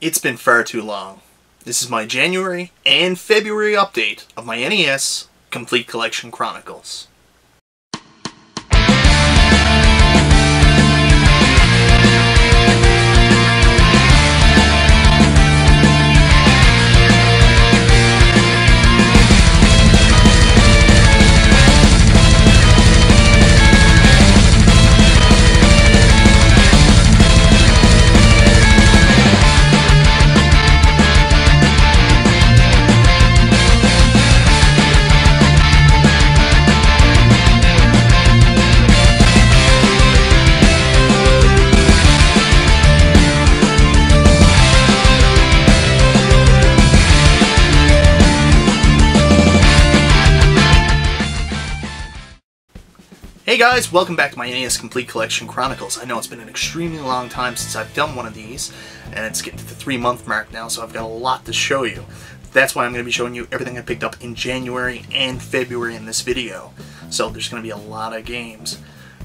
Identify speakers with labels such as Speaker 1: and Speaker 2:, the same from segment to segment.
Speaker 1: It's been far too long. This is my January and February update of my NES Complete Collection Chronicles. Hey guys, welcome back to my NES Complete Collection Chronicles. I know it's been an extremely long time since I've done one of these, and it's getting to the 3-month mark now, so I've got a lot to show you. That's why I'm going to be showing you everything I picked up in January and February in this video. So there's going to be a lot of games.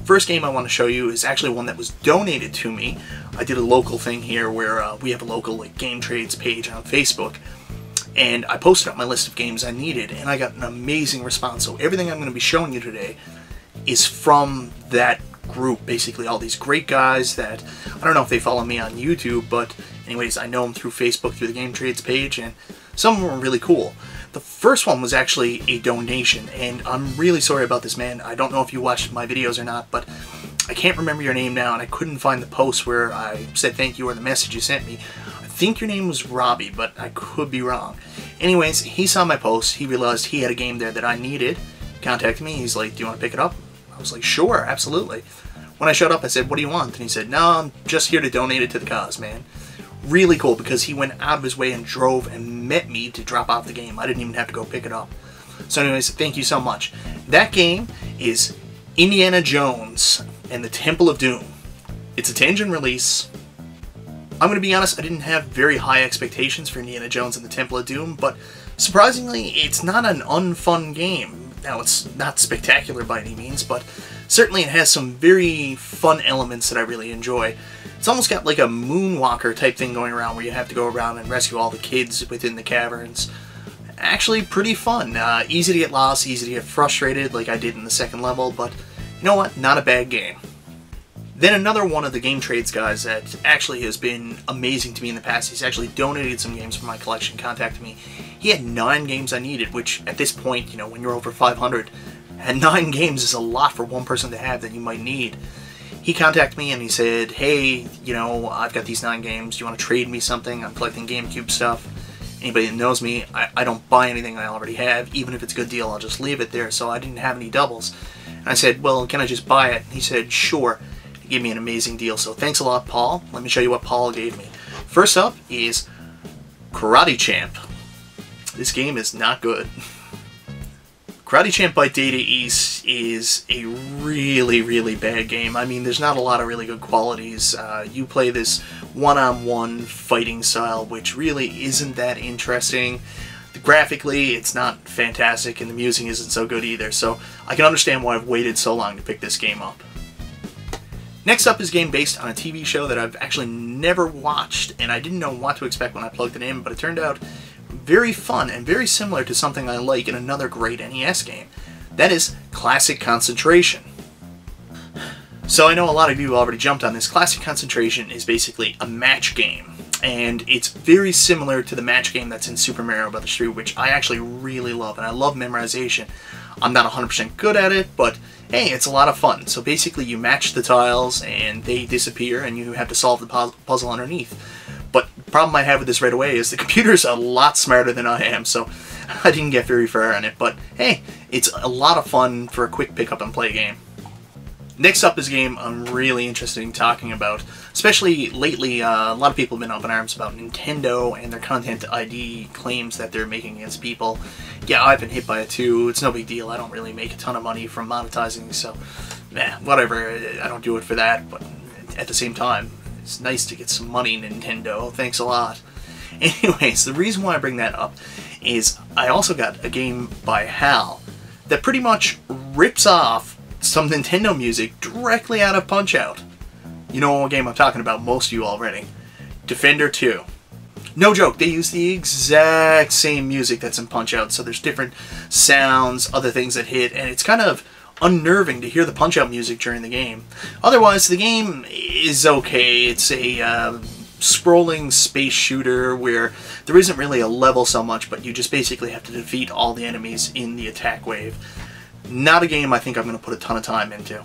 Speaker 1: First game I want to show you is actually one that was donated to me. I did a local thing here where we have a local game trades page on Facebook, and I posted up my list of games I needed, and I got an amazing response. So everything I'm going to be showing you today is from that group, basically all these great guys that, I don't know if they follow me on YouTube, but anyways, I know them through Facebook, through the Game Trades page, and some of them were really cool. The first one was actually a donation, and I'm really sorry about this, man. I don't know if you watched my videos or not, but I can't remember your name now, and I couldn't find the post where I said thank you or the message you sent me. I think your name was Robbie, but I could be wrong. Anyways, he saw my post, he realized he had a game there that I needed, contacted me, he's like, do you want to pick it up? I was like, sure, absolutely. When I showed up, I said, what do you want? And he said, no, I'm just here to donate it to the cause, man. Really cool, because he went out of his way and drove and met me to drop off the game. I didn't even have to go pick it up. So anyways, thank you so much. That game is Indiana Jones and the Temple of Doom. It's a 10-gen release. I'm going to be honest, I didn't have very high expectations for Indiana Jones and the Temple of Doom, but surprisingly, it's not an unfun game. Now, it's not spectacular by any means, but certainly it has some very fun elements that I really enjoy. It's almost got like a Moonwalker type thing going around where you have to go around and rescue all the kids within the caverns. Actually pretty fun. Easy to get lost, easy to get frustrated like I did in the second level, but you know what? Not a bad game. Then another one of the Game Trades guys that actually has been amazing to me in the past, he's actually donated some games for my collection, contacted me. He had 9 games I needed, which at this point, you know, when you're over 500, and 9 games is a lot for one person to have that you might need. He contacted me and he said, hey, you know, I've got these 9 games, do you want to trade me something? I'm collecting GameCube stuff. Anybody that knows me, I don't buy anything I already have. Even if it's a good deal, I'll just leave it there, so I didn't have any doubles. And I said, well, can I just buy it? And he said, sure. He gave me an amazing deal, so thanks a lot, Paul. Let me show you what Paul gave me. First up is Karate Champ. This game is not good. Karate Champ by Data East is a really, really bad game. I mean, there's not a lot of really good qualities. You play this one-on-one fighting style, which really isn't that interesting. Graphically, it's not fantastic, and the music isn't so good either, so I can understand why I've waited so long to pick this game up. Next up is a game based on a TV show that I've actually never watched, and I didn't know what to expect when I plugged it in, but it turned out very fun and very similar to something I like in another great NES game. That is Classic Concentration. So I know a lot of you already jumped on this. Classic Concentration is basically a match game, and it's very similar to the match game that's in Super Mario Bros. 3, which I actually really love, and I love memorization. I'm not 100% good at it, but hey, it's a lot of fun. So basically you match the tiles and they disappear and you have to solve the puzzle underneath. But the problem I have with this right away is the computer's a lot smarter than I am, so I didn't get very far on it. But hey, it's a lot of fun for a quick pick up and play game. Next up is a game I'm really interested in talking about, especially lately. A lot of people have been up in arms about Nintendo and their content ID claims that they're making against people. Yeah, I've been hit by it too. It's no big deal. I don't really make a ton of money from monetizing, so whatever. I don't do it for that, but at the same time, it's nice to get some money, Nintendo. Thanks a lot. Anyways, the reason why I bring that up is I also got a game by HAL that pretty much rips off some Nintendo music directly out of Punch-Out! You know what game I'm talking about, most of you already. Defender 2. No joke, they use the exact same music that's in Punch-Out, so there's different sounds, other things that hit, and it's kind of unnerving to hear the Punch-Out music during the game. Otherwise, the game is okay. It's a scrolling space shooter where there isn't really a level so much, but you just basically have to defeat all the enemies in the attack wave. Not a game I think I'm going to put a ton of time into.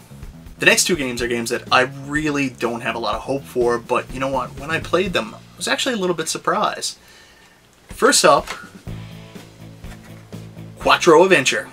Speaker 1: The next two games are games that I really don't have a lot of hope for, but you know what? When I played them, I was actually a little bit surprised. First up, Quattro Adventure.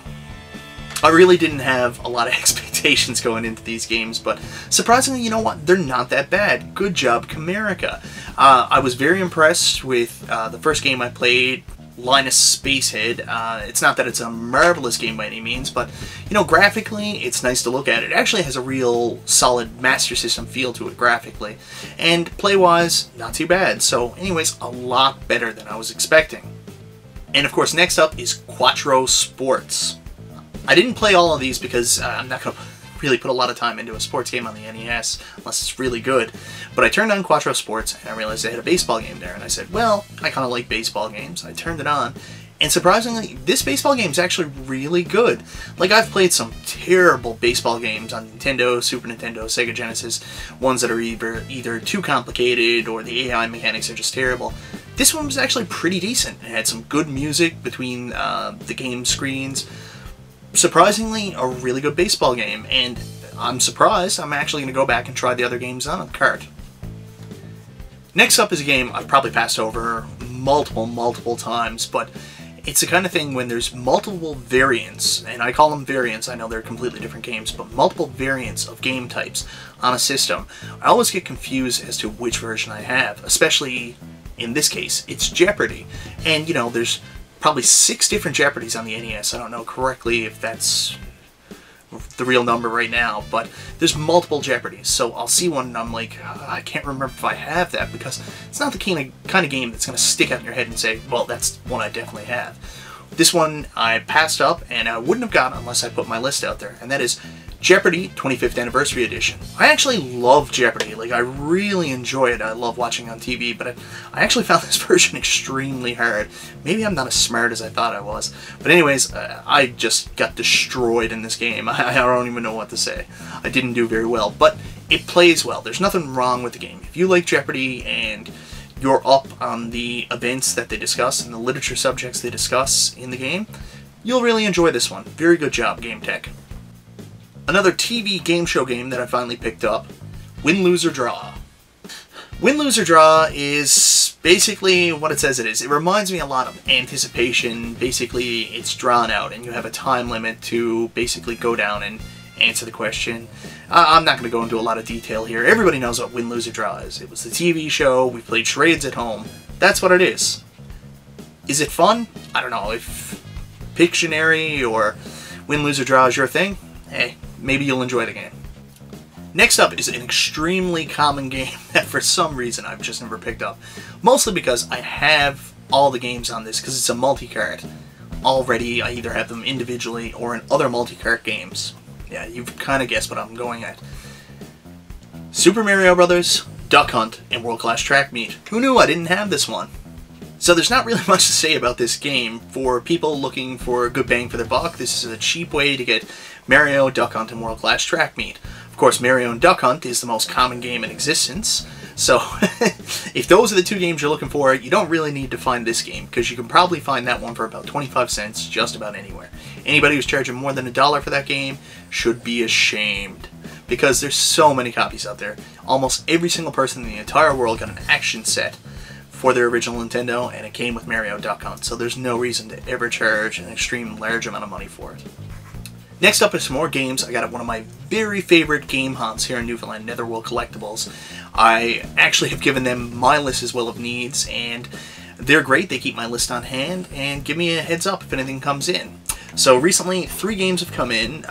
Speaker 1: I really didn't have a lot of expectations going into these games, but surprisingly, you know what? They're not that bad. Good job, Camerica. I was very impressed with the first game I played, Linus Spacehead. It's not that it's a marvelous game by any means, but, you know, graphically, it's nice to look at. It actually has a real solid Master System feel to it graphically. And play-wise, not too bad. So, anyways, a lot better than I was expecting. And, of course, next up is Quattro Sports. I didn't play all of these because I'm not going to really put a lot of time into a sports game on the NES unless it's really good. But I turned on Quattro Sports and I realized they had a baseball game there. And I said, well, I kind of like baseball games. I turned it on. And surprisingly, this baseball game is actually really good. Like, I've played some terrible baseball games on Nintendo, Super Nintendo, Sega Genesis. Ones that are either too complicated or the AI mechanics are just terrible. This one was actually pretty decent. It had some good music between the game screens. Surprisingly, a really good baseball game, and I'm surprised I'm actually going to go back and try the other games on the cart. Next up is a game I've probably passed over multiple times, but it's the kind of thing when there's multiple variants, and I call them variants, I know they're completely different games, but multiple variants of game types on a system, I always get confused as to which version I have, especially in this case, it's Jeopardy. And, you know, there's probably 6 different Jeopardys on the NES. I don't know correctly if that's the real number right now, but there's multiple Jeopardys. So I'll see one and I'm like, I can't remember if I have that, because it's not the kind of game that's going to stick out in your head and say, well, that's one I definitely have. This one I passed up and I wouldn't have gotten unless I put my list out there, and that is Jeopardy 25th Anniversary Edition. I actually love Jeopardy. Like, I really enjoy it. I love watching on TV, but I actually found this version extremely hard. Maybe I'm not as smart as I thought I was. But anyways, I just got destroyed in this game. I don't even know what to say. I didn't do very well, but it plays well. There's nothing wrong with the game. If you like Jeopardy and you're up on the events that they discuss and the literature subjects they discuss in the game, you'll really enjoy this one. Very good job, Game Tech. Another TV game show game that I finally picked up, Win, Lose, or Draw. Win, Lose, or Draw is basically what it says it is. It reminds me a lot of Anticipation. Basically, it's drawn out and you have a time limit to basically go down and answer the question. I'm not going to go into a lot of detail here. Everybody knows what Win, Lose, or Draw is. It was the TV show. We played charades at home. That's what it is. Is it fun? I don't know. If Pictionary or Win, Lose, or Draw is your thing, hey, maybe you'll enjoy the game. Next up is an extremely common game that for some reason I've just never picked up. Mostly because I have all the games on this, because it's a multi-cart. Already, I either have them individually or in other multi-cart games. Yeah, you've kind of guessed what I'm going at. Super Mario Bros., Duck Hunt, and World Class Track Meet. Who knew I didn't have this one? So there's not really much to say about this game. For people looking for a good bang for their buck, this is a cheap way to get Mario, Duck Hunt, and World Class Track Meet. Of course, Mario and Duck Hunt is the most common game in existence, so if those are the two games you're looking for, you don't really need to find this game, because you can probably find that one for about 25 cents just about anywhere. Anybody who's charging more than $1 for that game should be ashamed, because there's so many copies out there. Almost every single person in the entire world got an action set for their original Nintendo, and it came with Mario Duck Hunt, so there's no reason to ever charge an extreme large amount of money for it. Next up is some more games I got at one of my very favorite game haunts here in Newfoundland, Netherworld Collectibles. I actually have given them my list as well of needs, and they're great. They keep my list on hand and give me a heads up if anything comes in. So recently, 3 games have come in.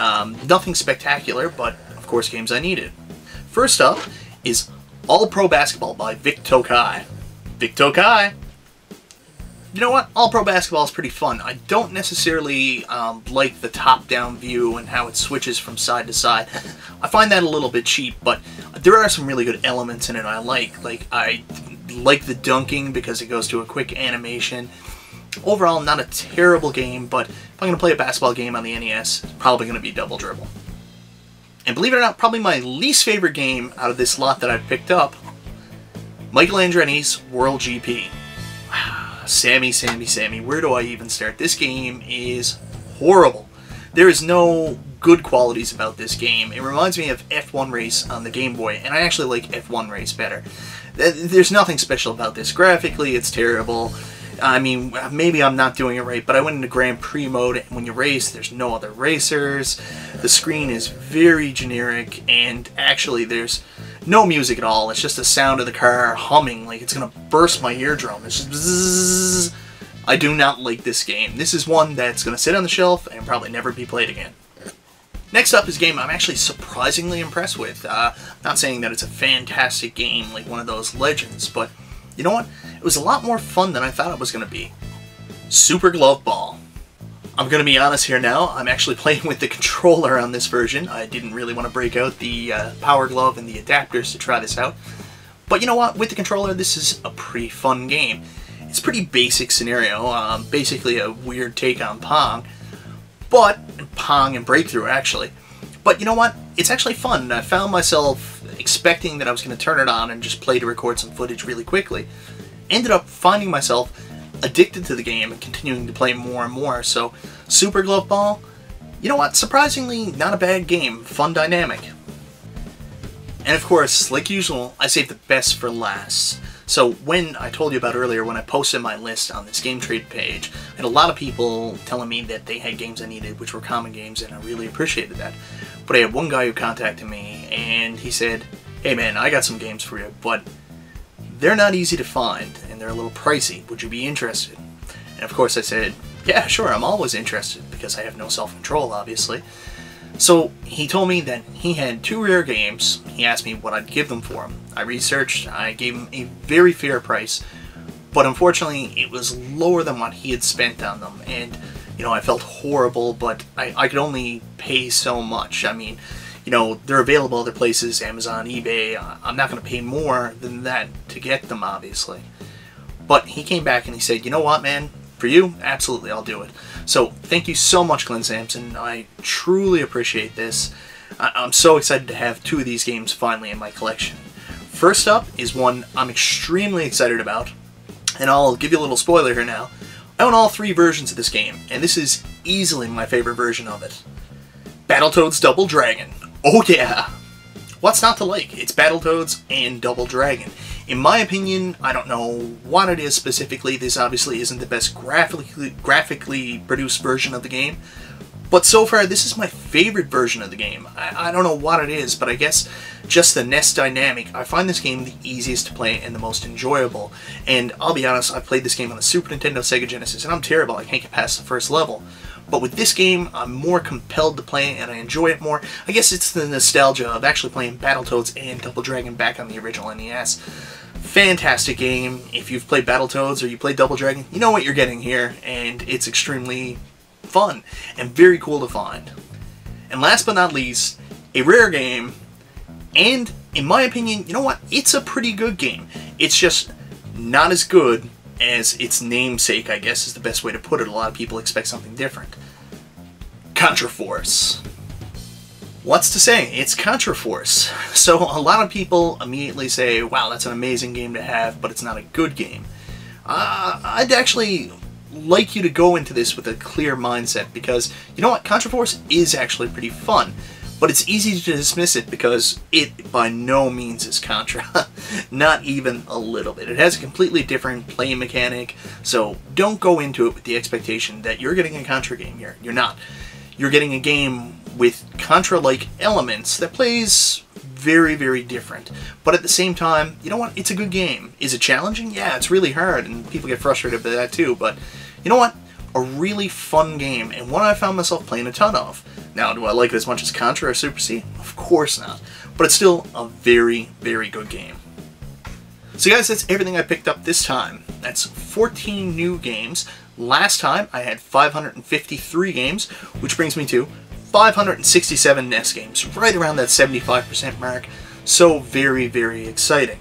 Speaker 1: Nothing spectacular, but of course games I needed. First up is All Pro Basketball by Vic Tokai. Vic Tokai! You know what? All Pro Basketball is pretty fun. I don't necessarily like the top-down view and how it switches from side to side. I find that a little bit cheap, but there are some really good elements in it I like. Like, I like the dunking because it goes to a quick animation. Overall, not a terrible game, but if I'm going to play a basketball game on the NES, it's probably going to be Double Dribble. And believe it or not, probably my least favorite game out of this lot that I've picked up, Michael Andretti's World GP. Sammy, where do I even start? This game is horrible. There is no good qualities about this game. It reminds me of F1 Race on the Game Boy, and I actually like F1 Race better. There's nothing special about this. Graphically, it's terrible. I mean, maybe I'm not doing it right, but I went into Grand Prix mode, and when you race, there's no other racers. The screen is very generic, and actually there's no music at all. It's just the sound of the car humming like it's going to burst my eardrum. It's just bzzz. I do not like this game. This is one that's going to sit on the shelf and probably never be played again. Next up is a game I'm actually surprisingly impressed with. Not saying that it's a fantastic game like one of those legends, but you know what? It was a lot more fun than I thought it was going to be. Super Glove Ball. I'm going to be honest here now, I'm actually playing with the controller on this version. I didn't really want to break out the Power Glove and the adapters to try this out. But you know what? With the controller, this is a pretty fun game. It's a pretty basic scenario, basically a weird take on Pong. Pong and Breakthrough, actually. But you know what? It's actually fun. I found myself expecting that I was going to turn it on and just play to record some footage really quickly. Ended up finding myself addicted to the game and continuing to play more and more. So, Super Glove Ball, you know what? Surprisingly, not a bad game. Fun dynamic. And of course, like usual, I saved the best for last. So when I told you about earlier, when I posted my list on this Game Trade page, I had a lot of people telling me that they had games I needed, which were common games, and I really appreciated that. But I had one guy who contacted me, and he said, "Hey man, I got some games for you, but they're not easy to find, and they're a little pricey. Would you be interested?" And of course I said, "Yeah, sure, I'm always interested," because I have no self-control, obviously. So he told me that he had 2 rare games. He asked me what I'd give them for them. I researched, I gave him a very fair price, but unfortunately it was lower than what he had spent on them. And, you know, I felt horrible, but I could only pay so much. I mean, you know, they're available other places, Amazon, eBay. I'm not going to pay more than that to get them, obviously. But he came back and he said, "You know what, man? For you, absolutely, I'll do it." So, thank you so much, Glenn Sampson. I truly appreciate this. I'm so excited to have 2 of these games finally in my collection. First up is one I'm extremely excited about, and I'll give you a little spoiler here now. I own all 3 versions of this game, and this is easily my favorite version of it. Battletoads Double Dragon. Oh yeah! What's not to like? It's Battletoads and Double Dragon. In my opinion, I don't know what it is specifically. This obviously isn't the best graphically produced version of the game. But so far, this is my favorite version of the game. I don't know what it is, but I guess just the NES dynamic. I find this game the easiest to play and the most enjoyable. And I'll be honest, I played this game on the Super Nintendo, Sega Genesis, and I'm terrible. I can't get past the first level. But with this game, I'm more compelled to play it, and I enjoy it more. I guess it's the nostalgia of actually playing Battletoads and Double Dragon back on the original NES. Fantastic game. If you've played Battletoads or you played Double Dragon, you know what you're getting here, and it's extremely fun and very cool to find. And last but not least, a rare game, and in my opinion, you know what? It's a pretty good game. It's just not as good as its namesake, I guess is the best way to put it. A lot of people expect something different. Contra Force. What's to say? It's Contra Force. So a lot of people immediately say, wow, that's an amazing game to have, but it's not a good game. I'd actually like you to go into this with a clear mindset, because you know what? Contra Force is actually pretty fun. But it's easy to dismiss it because it by no means is Contra. Not even a little bit. It has a completely different play mechanic, so don't go into it with the expectation that you're getting a Contra game here. You're not. You're getting a game with Contra-like elements that plays very, very different. But at the same time, you know what? It's a good game. Is it challenging? Yeah, it's really hard, and people get frustrated by that too, but you know what? A really fun game, and one I found myself playing a ton of. Now, do I like it as much as Contra or Super C? Of course not. But it's still a very, very good game. So guys, that's everything I picked up this time. That's 14 new games. Last time, I had 553 games, which brings me to 567 NES games, right around that 75% mark. So very, very exciting.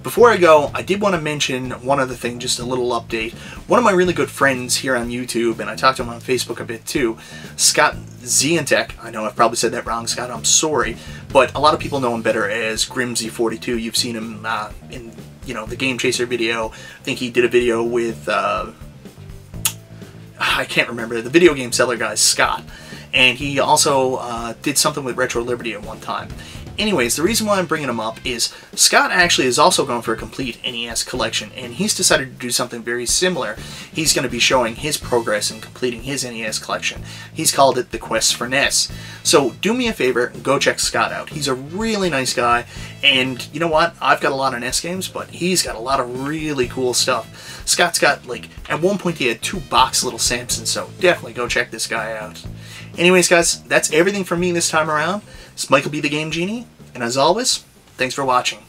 Speaker 1: Before I go, I did want to mention one other thing, just a little update. One of my really good friends here on YouTube, and I talked to him on Facebook a bit too, Scott Zientech. I know I've probably said that wrong, Scott, I'm sorry, but a lot of people know him better as Grimsy42. You've seen him in, you know, the Game Chaser video. I think he did a video with, I can't remember, the video game seller guy, Scott. And he also did something with Retro Liberty at one time. Anyways, the reason why I'm bringing him up is Scott actually is also going for a complete NES collection, and he's decided to do something very similar. He's going to be showing his progress in completing his NES collection. He's called it The Quest for NES. So do me a favor, go check Scott out. He's a really nice guy, and you know what? I've got a lot of NES games, but he's got a lot of really cool stuff. Scott's got, like, at one point he had 2 box little Samsons, so definitely go check this guy out. Anyways, guys, that's everything from me this time around. It's Michael B. the Game Genie, and as always, thanks for watching.